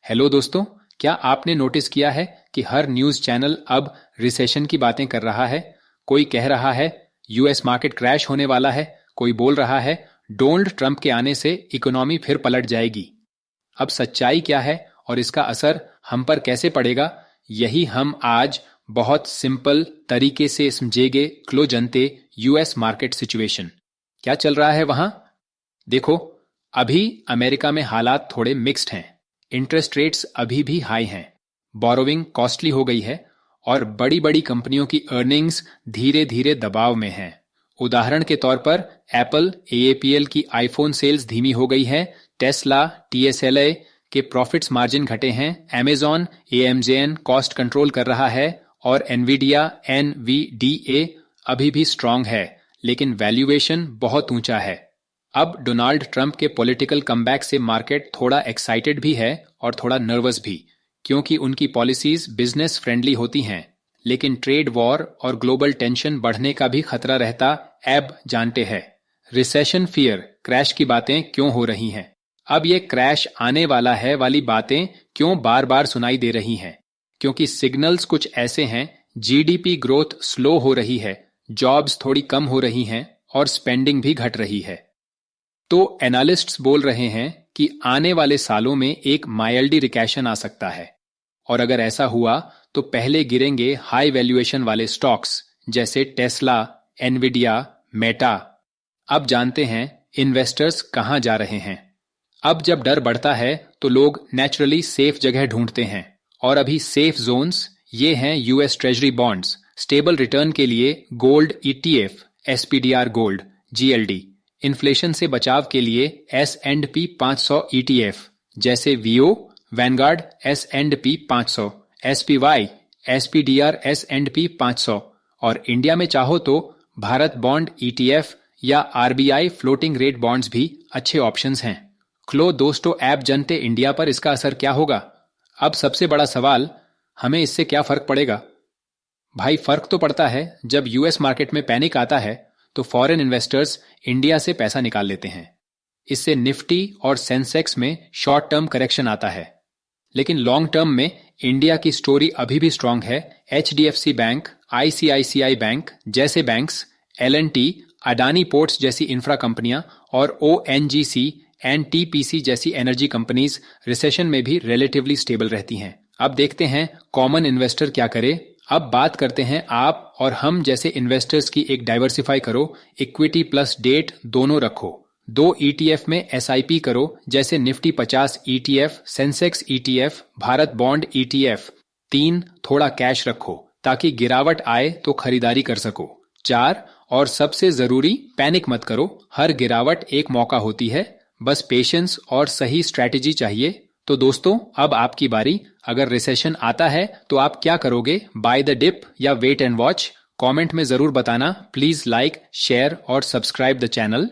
Hello दोस्तों, क्या आपने नोटिस किया है कि हर न्यूज़ चैनल अब रिसेशन की बातें कर रहा है। कोई कह रहा है यूएस मार्केट क्रैश होने वाला है, कोई बोल रहा है डोनाल्ड ट्रंप के आने से इकोनॉमी फिर पलट जाएगी। अब सच्चाई क्या है और इसका असर हम पर कैसे पड़ेगा, यही हम आज बहुत सिंपल तरीके से समझेंगे। क्लो जनते, यूएस मार्केट सिचुएशन क्या चल रहा है वहां। देखो, अभी अमेरिका में हालात थोड़े मिक्स्ड हैं। इंटरेस्ट रेट्स अभी भी हाई हैं, बोरोविंग कॉस्टली हो गई है और बड़ी बड़ी कंपनियों की अर्निंग्स धीरे धीरे दबाव में हैं। उदाहरण के तौर पर एप्पल एएपीएल की आईफोन सेल्स धीमी हो गई है, टेस्ला टीएसएलए के प्रॉफिट्स मार्जिन घटे हैं, अमेजॉन एएमजेएन कॉस्ट कंट्रोल कर रहा है और एनवीडिया एनवीडीए अभी भी स्ट्रांग है, लेकिन वैल्यूएशन बहुत ऊंचा है। अब डोनाल्ड ट्रंप के पॉलिटिकल कमबैक से मार्केट थोड़ा एक्साइटेड भी है और थोड़ा नर्वस भी, क्योंकि उनकी पॉलिसीज बिजनेस फ्रेंडली होती हैं। लेकिन ट्रेड वॉर और ग्लोबल टेंशन बढ़ने का भी खतरा रहता अब जानते हैं। रिसेशन फियर, क्रैश की बातें क्यों हो रही हैं? अब ये क्रैश आने वाला है वाली बातें क्यों बार बार सुनाई दे रही हैं? क्योंकि सिग्नल्स कुछ ऐसे हैं, जीडीपी ग्रोथ स्लो हो रही है, जॉब्स थोड़ी कम हो रही हैं और स्पेंडिंग भी घट रही है। तो एनालिस्ट्स बोल रहे हैं कि आने वाले सालों में एक माइल्ड रिकैशन आ सकता है, और अगर ऐसा हुआ तो पहले गिरेंगे हाई वैल्यूएशन वाले स्टॉक्स जैसे टेस्ला, एनवीडिया, मेटा। अब जानते हैं इन्वेस्टर्स कहां जा रहे हैं। अब जब डर बढ़ता है तो लोग नेचुरली सेफ जगह ढूंढते हैं, और अभी सेफ जोन्स ये हैं US treasury bonds, stable return के लिए gold ETF, SPDR gold, GLD, inflation से बचाव के लिए S&P 500 ETF जैसे VO, Vanguard S&P 500, SPY, SPDR S&P 500, और इंडिया में चाहो तो भारत बॉन्ड ETF या RBI फ्लोटिंग रेट बॉन्ड्स भी अच्छे ऑप्शंस हैं। क्लो दोस्तों, ऐप जनते इंडिया पर इसका असर क्या होगा? अब सबसे बड़ा सवाल, हमें इससे क्या फर्क पड़ेगा? भाई, फर्क तो पड़ता है। जब यूएस मार्केट में पैनिक आता है तो फॉरेन इन्वेस्टर्स इंडिया से पैसा निकाल लेते हैं। इससे निफ्टी और सेंसेक्स में शॉर्ट टर्म करेक्शन आता है, लेकिन लॉन्ग टर्म में इंडिया की स्टोरी अभी भी स्ट्रांग है। एचडीएफसी बैंक, आईसीआईसीआई बैंक जैसे बैंक्स, एलएनटी, अडानी पोर्ट्स जैसी इंफ्रा कंपनियां और ओएनजीसी, एनटीपीसी जैसी एनर्जी कंपनीज रिसेशन में भी रिलेटिवली स्टेबल रहती हैं। अब देखते हैं कॉमन इन्वेस्टर क्या करे। अब बात करते हैं आप और हम जैसे इन्वेस्टर्स की। एक डाइवर्सिफाई करो, इक्विटी प्लस डेट दोनों रखो। 2 ETF में SIP करो जैसे Nifty 50 ETF, Sensex ETF, Bharat bond ETF। 3 थोड़ा कैश रखो ताकि गिरावट आए तो खरीदारी कर सको। 4 और सबसे जरूरी, पैनिक मत करो, हर गिरावट एक मौका होती है, बस पेशेंस और सही स्ट्रैटेजी चाहिए। तो दोस्तों, अब आपकी बारी। अगर रिसेशन आता है तो आप क्या करोगे? बाय द डिप या वेट एंड वॉच? कमेंट में जरूर बताना। प्लीज लाइक, शेयर और सब्सक्राइब द चैनल।